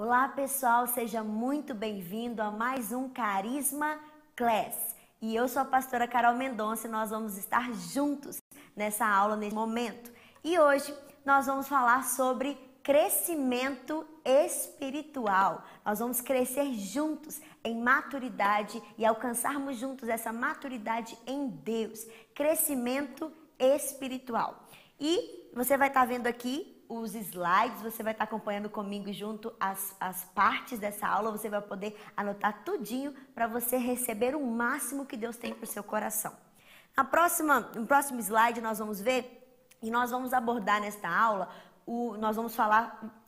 Olá pessoal, seja muito bem-vindo a mais um Carisma Class. E eu sou a pastora Carol Mendonça e nós vamos estar juntos nessa aula, nesse momento. E hoje nós vamos falar sobre crescimento espiritual. Nós vamos crescer juntos em maturidade e alcançarmos juntos essa maturidade em Deus. Crescimento espiritual. E você vai estar vendo aqui os slides, você vai estar acompanhando comigo junto as partes dessa aula, você vai poder anotar tudinho para você receber o máximo que Deus tem para o seu coração. No próximo slide nós vamos ver e nós vamos abordar nesta aula, nós vamos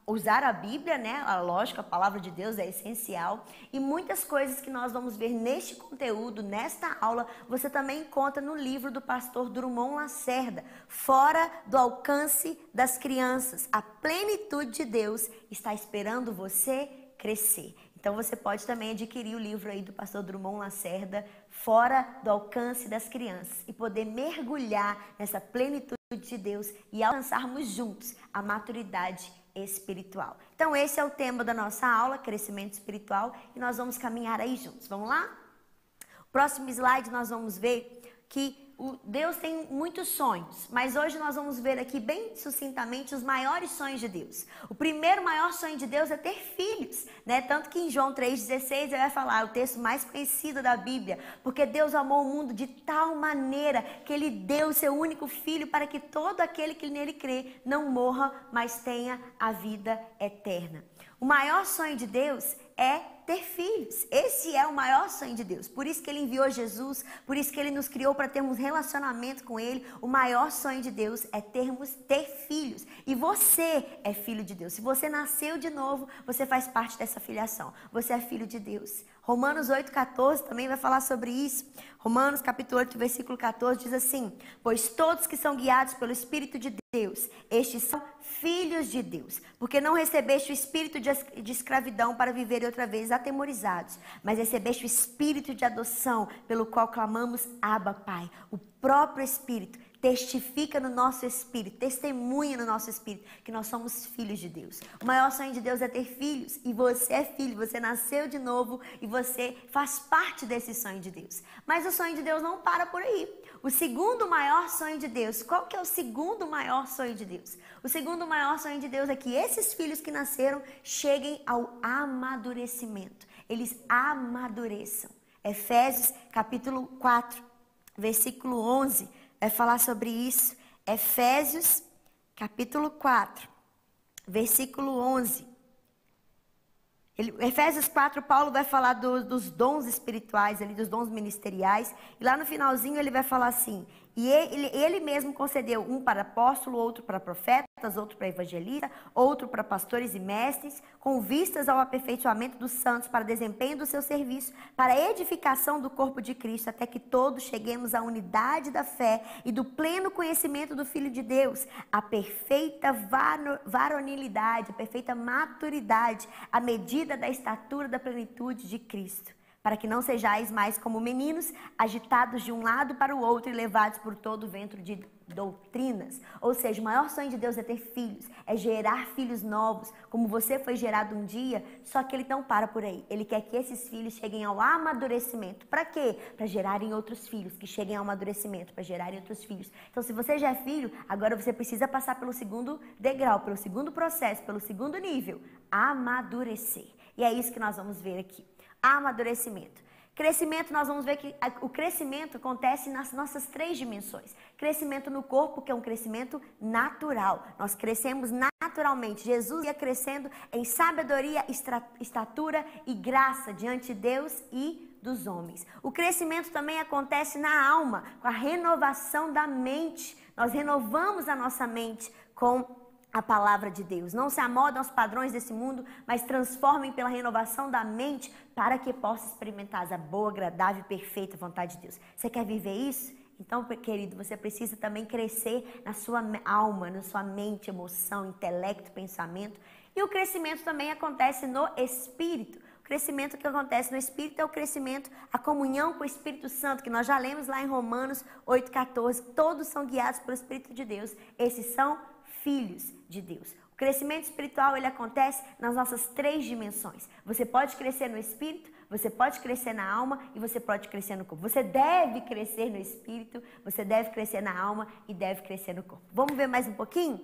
usar a Bíblia, né? Lógico, a palavra de Deus é essencial e muitas coisas que nós vamos ver neste conteúdo, nesta aula, você também encontra no livro do pastor Drummond Lacerda, Fora do Alcance das Crianças. A plenitude de Deus está esperando você crescer. Então você pode também adquirir o livro aí do pastor Drummond Lacerda, Fora do Alcance das Crianças, e poder mergulhar nessa plenitude de Deus e alcançarmos juntos a maturidade espiritual. Então esse é o tema da nossa aula, crescimento espiritual, e nós vamos caminhar aí juntos. Vamos lá? Próximo slide nós vamos ver que Deus tem muitos sonhos, mas hoje nós vamos ver aqui bem sucintamente os maiores sonhos de Deus. O primeiro maior sonho de Deus é ter filhos, né? Tanto que em João 3,16 ele vai falar, o texto mais conhecido da Bíblia, porque Deus amou o mundo de tal maneira que ele deu o seu único filho para que todo aquele que nele crê não morra, mas tenha a vida eterna. O maior sonho de Deus é ter filhos. Esse é o maior sonho de Deus. Por isso que ele enviou Jesus, por isso que ele nos criou para termos relacionamento com ele. O maior sonho de Deus é ter filhos. E você é filho de Deus. Se você nasceu de novo, você faz parte dessa filiação. Você é filho de Deus. Romanos 8,14 também vai falar sobre isso. Romanos capítulo 8, versículo 14 diz assim: pois todos que são guiados pelo Espírito de Deus, estes são filhos de Deus, porque não recebeste o espírito de escravidão para viver outra vez atemorizados, mas recebeste o espírito de adoção, pelo qual clamamos, Abba, Pai. O próprio Espírito testifica no nosso espírito, testemunha no nosso espírito que nós somos filhos de Deus. O maior sonho de Deus é ter filhos, e você é filho, você nasceu de novo e você faz parte desse sonho de Deus. Mas o sonho de Deus não para por aí. O segundo maior sonho de Deus, qual que é o segundo maior sonho de Deus? O segundo maior sonho de Deus é que esses filhos que nasceram cheguem ao amadurecimento. Eles amadureçam. Efésios capítulo 4, versículo 11, vai falar sobre isso. Efésios capítulo 4, versículo 11. Efésios 4, Paulo vai falar dos dons espirituais, ali, dos dons ministeriais. E lá no finalzinho ele vai falar assim: e ele mesmo concedeu um para apóstolo, outro para profetas, outro para evangelista, outro para pastores e mestres, com vistas ao aperfeiçoamento dos santos, para desempenho do seu serviço, para a edificação do corpo de Cristo, até que todos cheguemos à unidade da fé e do pleno conhecimento do Filho de Deus, a perfeita varonilidade, a perfeita maturidade, a medida da estatura da plenitude de Cristo, para que não sejais mais como meninos, agitados de um lado para o outro e levados por todo o vento de doutrinas. Ou seja, o maior sonho de Deus é ter filhos, é gerar filhos novos, como você foi gerado um dia, só que ele não para por aí. Ele quer que esses filhos cheguem ao amadurecimento. Para quê? Para gerarem outros filhos, que cheguem ao amadurecimento, para gerarem outros filhos. Então, se você já é filho, agora você precisa passar pelo segundo degrau, pelo segundo processo, pelo segundo nível, amadurecer. E é isso que nós vamos ver aqui. Amadurecimento. Crescimento, nós vamos ver que o crescimento acontece nas nossas três dimensões. Crescimento no corpo, que é um crescimento natural. Nós crescemos naturalmente. Jesus ia crescendo em sabedoria, estatura e graça diante de Deus e dos homens. O crescimento também acontece na alma, com a renovação da mente. Nós renovamos a nossa mente com a palavra de Deus. Não se amodem aos padrões desse mundo, mas transformem pela renovação da mente para que possa experimentar a boa, agradável e perfeita vontade de Deus. Você quer viver isso? Então, querido, você precisa também crescer na sua alma, na sua mente, emoção, intelecto, pensamento. E o crescimento também acontece no Espírito. O crescimento que acontece no Espírito é o crescimento, a comunhão com o Espírito Santo, que nós já lemos lá em Romanos 8,14. Todos são guiados pelo Espírito de Deus. Esses são filhos de Deus. O crescimento espiritual, ele acontece nas nossas 3 dimensões. Você pode crescer no espírito, você pode crescer na alma e você pode crescer no corpo. Você deve crescer no espírito, você deve crescer na alma e deve crescer no corpo. Vamos ver mais um pouquinho?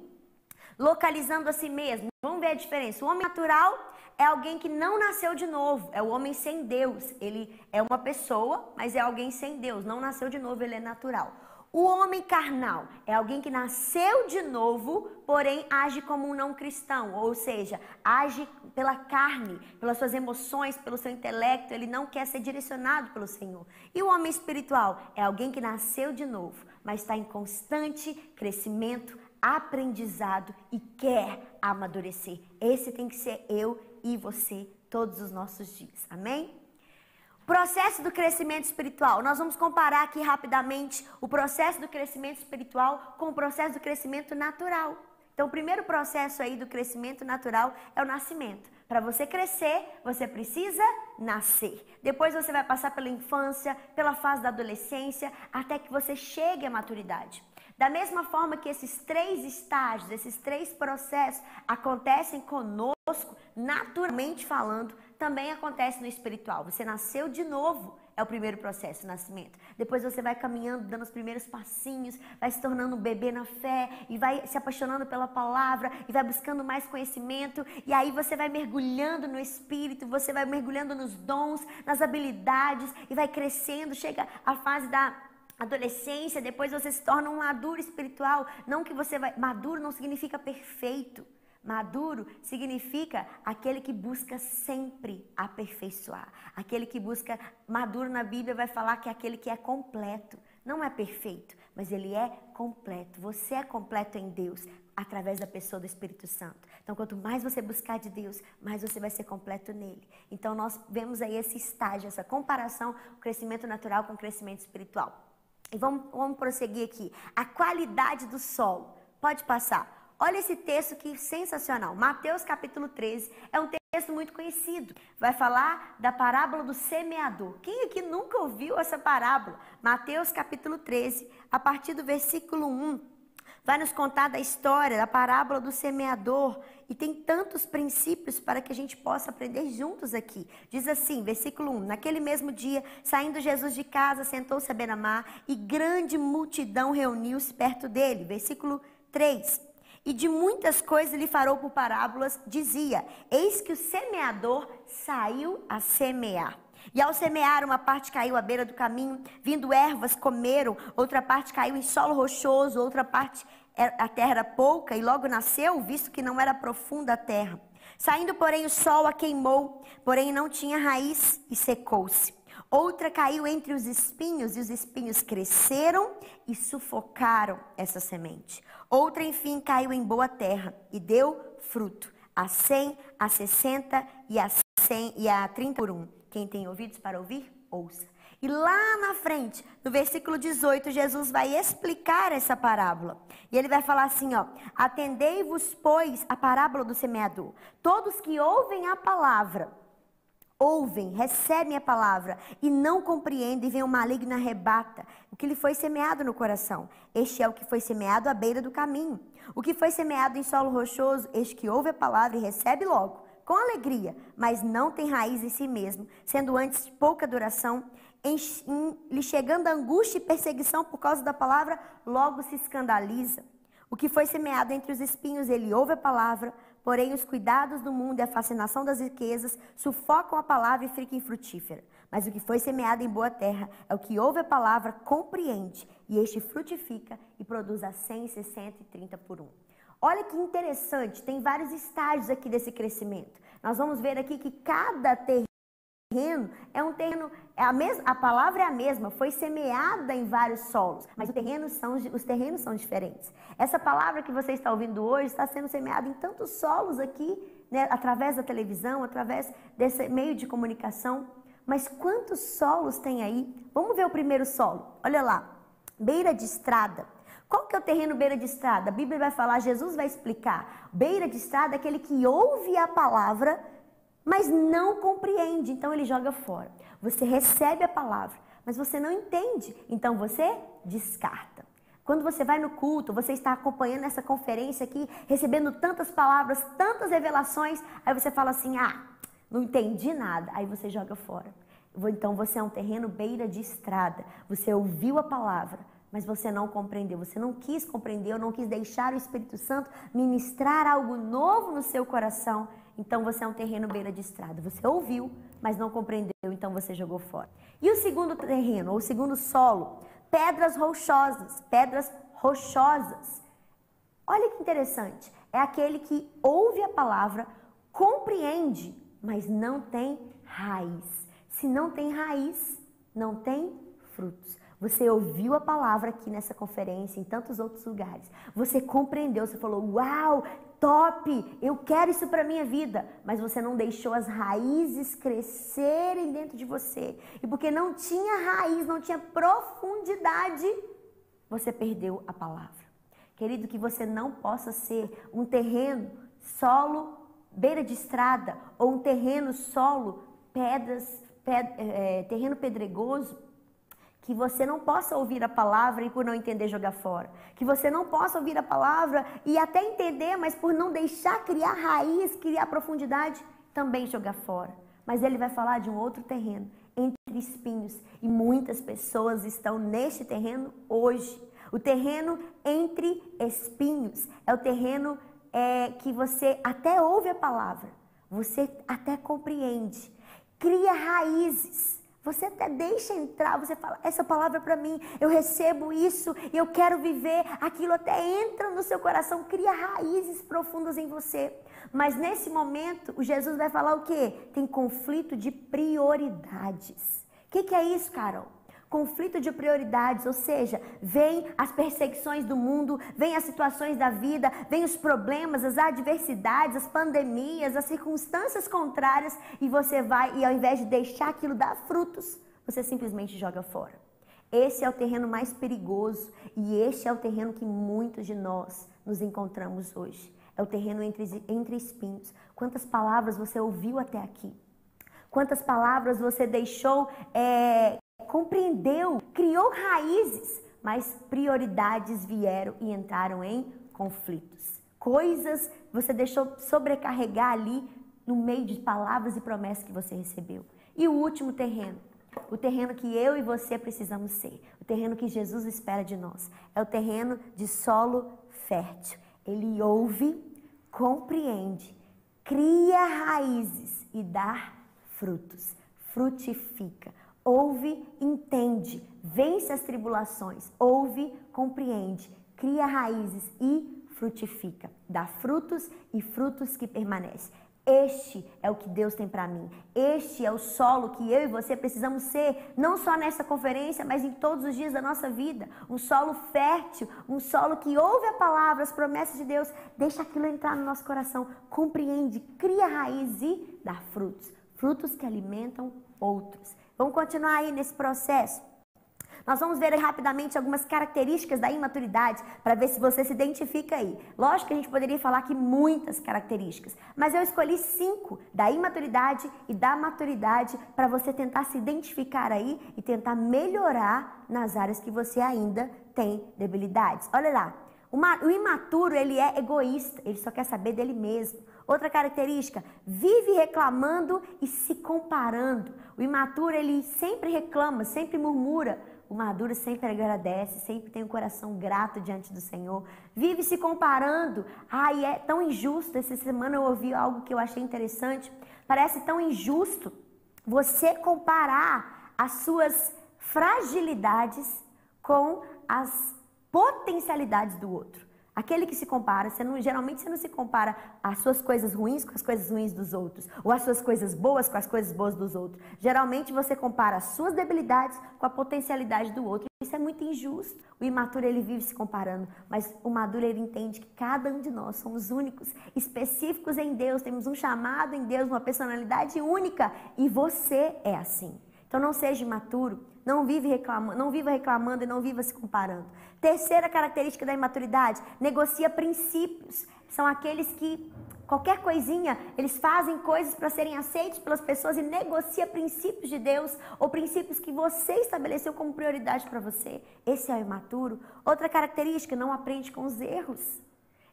Localizando a si mesmo. Vamos ver a diferença. O homem natural é alguém que não nasceu de novo. É o homem sem Deus. Ele é uma pessoa, mas é alguém sem Deus. Não nasceu de novo, ele é natural. O homem carnal é alguém que nasceu de novo, porém age como um não cristão, ou seja, age pela carne, pelas suas emoções, pelo seu intelecto, ele não quer ser direcionado pelo Senhor. E o homem espiritual é alguém que nasceu de novo, mas está em constante crescimento, aprendizado e quer amadurecer. Esse tem que ser eu e você todos os nossos dias, amém? Processo do crescimento espiritual. Nós vamos comparar aqui rapidamente o processo do crescimento espiritual com o processo do crescimento natural. Então, o primeiro processo aí do crescimento natural é o nascimento. Para você crescer, você precisa nascer. Depois você vai passar pela infância, pela fase da adolescência, até que você chegue à maturidade. Da mesma forma que esses 3 estágios, esses 3 processos acontecem conosco, naturalmente falando, também acontece no espiritual. Você nasceu de novo, é o primeiro processo, o nascimento. Depois você vai caminhando, dando os primeiros passinhos, vai se tornando um bebê na fé, e vai se apaixonando pela palavra, e vai buscando mais conhecimento, e aí você vai mergulhando no espírito, você vai mergulhando nos dons, nas habilidades, e vai crescendo, chega a fase da adolescência, depois você se torna um maduro espiritual. Não que você vai... Maduro não significa perfeito. Maduro significa aquele que busca sempre aperfeiçoar. Aquele que busca... Maduro na Bíblia vai falar que é aquele que é completo. Não é perfeito, mas ele é completo. Você é completo em Deus, através da pessoa do Espírito Santo. Então, quanto mais você buscar de Deus, mais você vai ser completo nele. Então, nós vemos aí esse estágio, essa comparação, o crescimento natural com o crescimento espiritual. E vamos prosseguir aqui. A qualidade do solo. Pode passar. Olha esse texto que sensacional. Mateus capítulo 13 é um texto muito conhecido. Vai falar da parábola do semeador. Quem aqui nunca ouviu essa parábola? Mateus capítulo 13, a partir do versículo 1. Vai nos contar da história, da parábola do semeador. E tem tantos princípios para que a gente possa aprender juntos aqui. Diz assim, versículo 1. Naquele mesmo dia, saindo Jesus de casa, sentou-se à beira-mar e grande multidão reuniu-se perto dele. Versículo 3. E de muitas coisas lhe falou por parábolas, dizia, eis que o semeador saiu a semear. E ao semear, uma parte caiu à beira do caminho, vindo ervas, comeram, outra parte caiu em solo rochoso, outra parte a terra era pouca e logo nasceu, visto que não era profunda a terra. Saindo, porém, o sol a queimou, porém não tinha raiz e secou-se. Outra caiu entre os espinhos e os espinhos cresceram e sufocaram essa semente. Outra, enfim, caiu em boa terra e deu fruto, a 100, a 60 e a 30 por 1. Quem tem ouvidos para ouvir, ouça. E lá na frente, no versículo 18, Jesus vai explicar essa parábola. E ele vai falar assim, ó. Atendei-vos, pois, a parábola do semeador. Todos que ouvem a palavra, ouvem, recebem a palavra e não compreendem, e vem o maligno e arrebata o que lhe foi semeado no coração. Este é o que foi semeado à beira do caminho. O que foi semeado em solo rochoso, este que ouve a palavra e recebe logo, com alegria, mas não tem raiz em si mesmo, sendo antes de pouca duração, lhe chegando a angústia e perseguição por causa da palavra, logo se escandaliza. O que foi semeado entre os espinhos, ele ouve a palavra, porém os cuidados do mundo e a fascinação das riquezas sufocam a palavra e fica infrutífera. Mas o que foi semeado em boa terra é o que ouve a palavra, compreende, e este frutifica e produz a 100, 60 e 30 por 1. Olha que interessante, tem vários estágios aqui desse crescimento. Nós vamos ver aqui que cada terreno é um terreno, a palavra é a mesma, foi semeada em vários solos, mas os terrenos são diferentes. Essa palavra que você está ouvindo hoje está sendo semeada em tantos solos aqui, né, através da televisão, através desse meio de comunicação. Mas quantos solos tem aí? Vamos ver o primeiro solo. Olha lá, beira de estrada. Qual que é o terreno beira de estrada? A Bíblia vai falar, Jesus vai explicar. Beira de estrada é aquele que ouve a palavra, mas não compreende, então ele joga fora. Você recebe a palavra, mas você não entende, então você descarta. Quando você vai no culto, você está acompanhando essa conferência aqui, recebendo tantas palavras, tantas revelações, aí você fala assim, não entendi nada, aí você joga fora. Então você é um terreno beira de estrada, você ouviu a palavra, mas você não compreendeu, você não quis compreender, ou não quis deixar o Espírito Santo ministrar algo novo no seu coração, então você é um terreno beira de estrada. Você ouviu, mas não compreendeu, então você jogou fora. E o segundo terreno, ou o segundo solo, pedras rochosas, pedras rochosas. Olha que interessante, é aquele que ouve a palavra, compreende, mas não tem raiz. Se não tem raiz, não tem frutos. Você ouviu a palavra aqui nessa conferência, em tantos outros lugares. Você compreendeu, você falou, uau, top, eu quero isso para minha vida. Mas você não deixou as raízes crescerem dentro de você. E porque não tinha raiz, não tinha profundidade, você perdeu a palavra. Querido, que você não possa ser um terreno, solo, beira de estrada, ou um terreno, solo, terreno pedregoso, que você não possa ouvir a palavra e por não entender jogar fora. Que você não possa ouvir a palavra e até entender, mas por não deixar criar raiz, criar profundidade, também jogar fora. Mas ele vai falar de um outro terreno, entre espinhos. E muitas pessoas estão neste terreno hoje. O terreno entre espinhos é o terreno que você até ouve a palavra, você até compreende, cria raízes. Você até deixa entrar, você fala, essa palavra é para mim, eu recebo isso, eu quero viver, aquilo até entra no seu coração, cria raízes profundas em você. Mas nesse momento, o Jesus vai falar o quê? Tem conflito de prioridades. O que é isso, Carol? Conflito de prioridades, ou seja, vem as perseguições do mundo, vem as situações da vida, vem os problemas, as adversidades, as pandemias, as circunstâncias contrárias e você vai, e ao invés de deixar aquilo dar frutos, você simplesmente joga fora. Esse é o terreno mais perigoso e este é o terreno que muitos de nós nos encontramos hoje. É o terreno entre espinhos. Quantas palavras você ouviu até aqui? Quantas palavras você deixou, compreendeu, criou raízes, mas prioridades vieram e entraram em conflitos. Coisas você deixou sobrecarregar ali no meio de palavras e promessas que você recebeu. E o último terreno, o terreno que eu e você precisamos ser, o terreno que Jesus espera de nós, é o terreno de solo fértil. Ele ouve, compreende, cria raízes e dá frutos, frutifica. Ouve, entende, vence as tribulações, ouve, compreende, cria raízes e frutifica. Dá frutos e frutos que permanecem. Este é o que Deus tem para mim. Este é o solo que eu e você precisamos ser, não só nessa conferência, mas em todos os dias da nossa vida. Um solo fértil, um solo que ouve a palavra, as promessas de Deus, deixa aquilo entrar no nosso coração, compreende, cria raiz e dá frutos. Frutos que alimentam outros. Vamos continuar aí nesse processo. Nós vamos ver rapidamente algumas características da imaturidade para ver se você se identifica aí. Lógico que a gente poderia falar aqui muitas características, mas eu escolhi 5 da imaturidade e da maturidade para você tentar se identificar aí e tentar melhorar nas áreas que você ainda tem debilidades. Olha lá, o imaturo ele é egoísta, ele só quer saber dele mesmo. Outra característica, vive reclamando e se comparando. O imaturo ele sempre reclama, sempre murmura. O maduro sempre agradece, sempre tem um coração grato diante do Senhor. Vive se comparando. Ai, é tão injusto. Essa semana eu ouvi algo que eu achei interessante. Parece tão injusto você comparar as suas fragilidades com as potencialidades do outro. Aquele que se compara, geralmente você não se compara as suas coisas ruins com as coisas ruins dos outros, ou as suas coisas boas com as coisas boas dos outros. Geralmente você compara as suas debilidades com a potencialidade do outro. Isso é muito injusto. O imaturo ele vive se comparando, mas o maduro ele entende que cada um de nós somos únicos, específicos em Deus, temos um chamado em Deus, uma personalidade única, e você é assim. Então não seja imaturo, não viva reclamando e não viva se comparando. Terceira característica da imaturidade, negocia princípios. São aqueles que Qualquer coisinha, eles fazem coisas para serem aceitos pelas pessoas e negociam princípios de Deus ou princípios que você estabeleceu como prioridade para você. Esse é o imaturo. Outra característica, não aprende com os erros.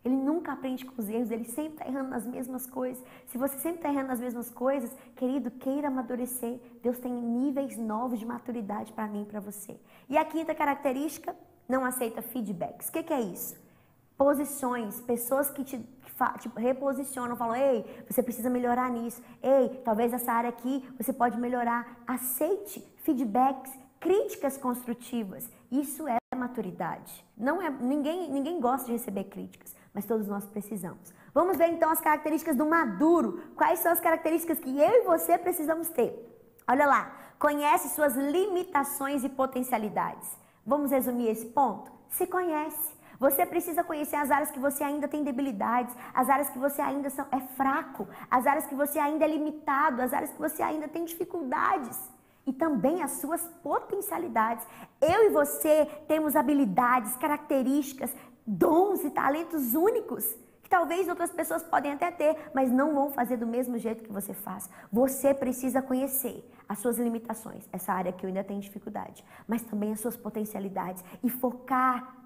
Ele nunca aprende com os erros, ele sempre está errando nas mesmas coisas. Se você sempre está errando nas mesmas coisas, querido, queira amadurecer. Deus tem níveis novos de maturidade para mim e para você. E a quinta característica, não aceita feedbacks. O que é isso? Posições, pessoas que te reposicionam, falam, ei, você precisa melhorar nisso. Ei, talvez essa área aqui você pode melhorar. Aceite feedbacks, críticas construtivas. Isso é maturidade. Ninguém gosta de receber críticas, mas todos nós precisamos. Vamos ver então as características do maduro. Quais são as características que eu e você precisamos ter? Olha lá, conhece suas limitações e potencialidades. Vamos resumir esse ponto? Se conhece. Você precisa conhecer as áreas que você ainda tem debilidades, as áreas que você ainda é fraco, as áreas que você ainda é limitado, as áreas que você ainda tem dificuldades. E também as suas potencialidades. Eu e você temos habilidades, características, dons e talentos únicos, que talvez outras pessoas podem até ter, mas não vão fazer do mesmo jeito que você faz. Você precisa conhecer as suas limitações, essa área que eu ainda tenho dificuldade, mas também as suas potencialidades e focar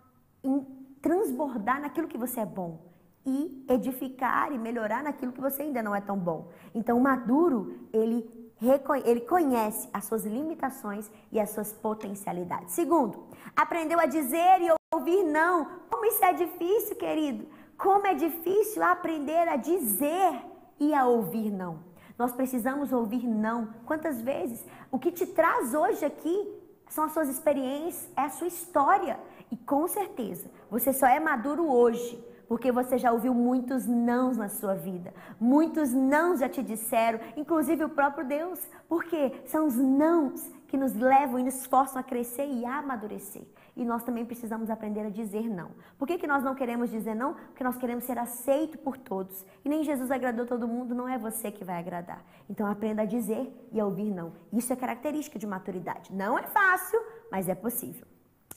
em transbordar naquilo que você é bom e edificar e melhorar naquilo que você ainda não é tão bom. Então, o maduro, ele conhece as suas limitações e as suas potencialidades. Segundo, aprendeu a dizer e ouvir não. Como isso é difícil, querido? Como é difícil aprender a dizer e a ouvir não. Nós precisamos ouvir não. Quantas vezes? O que te traz hoje aqui são as suas experiências, é a sua história. E com certeza, você só é maduro hoje porque você já ouviu muitos nãos na sua vida. Muitos nãos já te disseram, inclusive o próprio Deus. Porque são os nãos que nos levam e nos forçam a crescer e a amadurecer. E nós também precisamos aprender a dizer não. Por que nós não queremos dizer não? Porque nós queremos ser aceitos por todos. E nem Jesus agradou todo mundo, não é você que vai agradar. Então aprenda a dizer e a ouvir não. Isso é característica de maturidade. Não é fácil, mas é possível.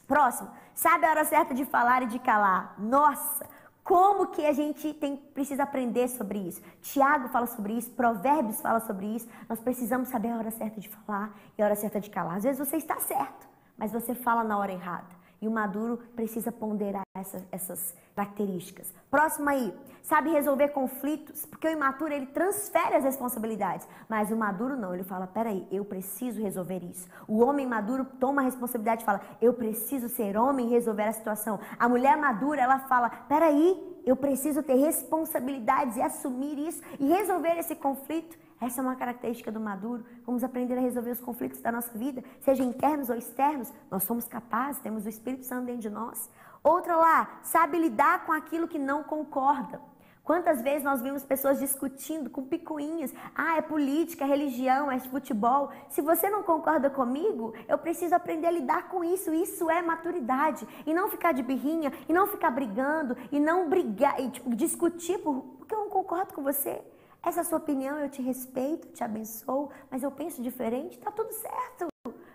Próximo, sabe a hora certa de falar e de calar. Nossa, como que a gente precisa aprender sobre isso? Tiago fala sobre isso, Provérbios fala sobre isso. Nós precisamos saber a hora certa de falar e a hora certa de calar. Às vezes você está certo, mas você fala na hora errada. E o maduro precisa ponderar essas características. Próximo aí, sabe resolver conflitos, porque o imaturo ele transfere as responsabilidades, mas o maduro não, ele fala, peraí, eu preciso resolver isso. O homem maduro toma a responsabilidade e fala, eu preciso ser homem e resolver a situação. A mulher madura, ela fala, peraí, eu preciso ter responsabilidades e assumir isso e resolver esse conflito. Essa é uma característica do maduro. Vamos aprender a resolver os conflitos da nossa vida, seja internos ou externos. Nós somos capazes, temos o Espírito Santo dentro de nós. Outra lá, sabe lidar com aquilo que não concorda. Quantas vezes nós vimos pessoas discutindo com picuinhas. Ah, é política, é religião, é futebol. Se você não concorda comigo, eu preciso aprender a lidar com isso. Isso é maturidade. E não ficar de birrinha, e não ficar brigando, e não brigar, e discutir porque eu não concordo com você. Essa é a sua opinião, eu te respeito, te abençoo, mas eu penso diferente, tá tudo certo.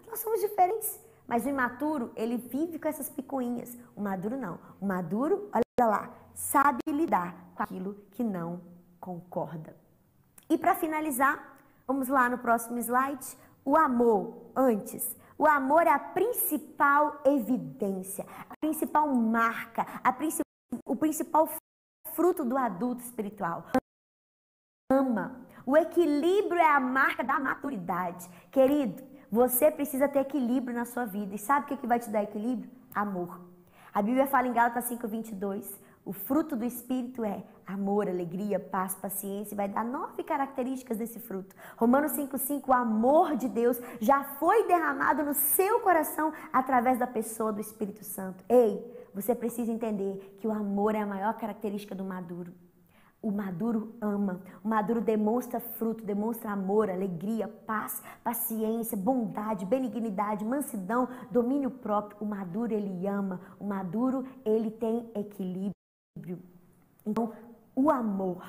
Nós somos diferentes. Mas o imaturo, ele vive com essas picuinhas. O maduro não. O maduro, olha lá, sabe lidar com aquilo que não concorda. E para finalizar, vamos lá no próximo slide. O amor, antes. O amor é a principal evidência, a principal marca, o principal fruto do adulto espiritual. Ama. O equilíbrio é a marca da maturidade. Querido, você precisa ter equilíbrio na sua vida. E sabe o que vai te dar equilíbrio? Amor. A Bíblia fala em Gálatas 5:22, o fruto do Espírito é amor, alegria, paz, paciência. E vai dar 9 características desse fruto. Romanos 5:5, o amor de Deus já foi derramado no seu coração através da pessoa do Espírito Santo. Ei, você precisa entender que o amor é a maior característica do maduro. O maduro ama, o maduro demonstra fruto, demonstra amor, alegria, paz, paciência, bondade, benignidade, mansidão, domínio próprio. O maduro, ele ama, o maduro, ele tem equilíbrio. Então, o amor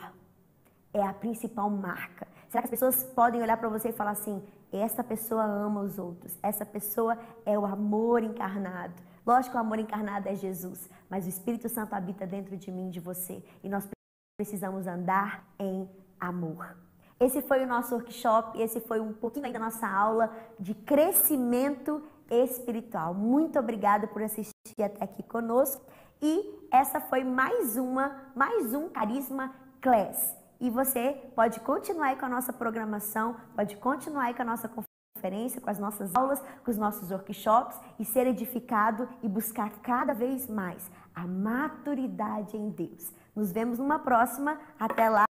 é a principal marca. Será que as pessoas podem olhar para você e falar assim, essa pessoa ama os outros, essa pessoa é o amor encarnado. Lógico que o amor encarnado é Jesus, mas o Espírito Santo habita dentro de mim e de você. E nós precisamos andar em amor. Esse foi o nosso workshop, esse foi um pouquinho aí da nossa aula de crescimento espiritual. Muito obrigada por assistir até aqui conosco. E essa foi mais um Carisma Class. E você pode continuar aí com a nossa programação, pode continuar aí com a nossa conferência, com as nossas aulas, com os nossos workshops e ser edificado e buscar cada vez mais a maturidade em Deus. Nos vemos numa próxima. Até lá.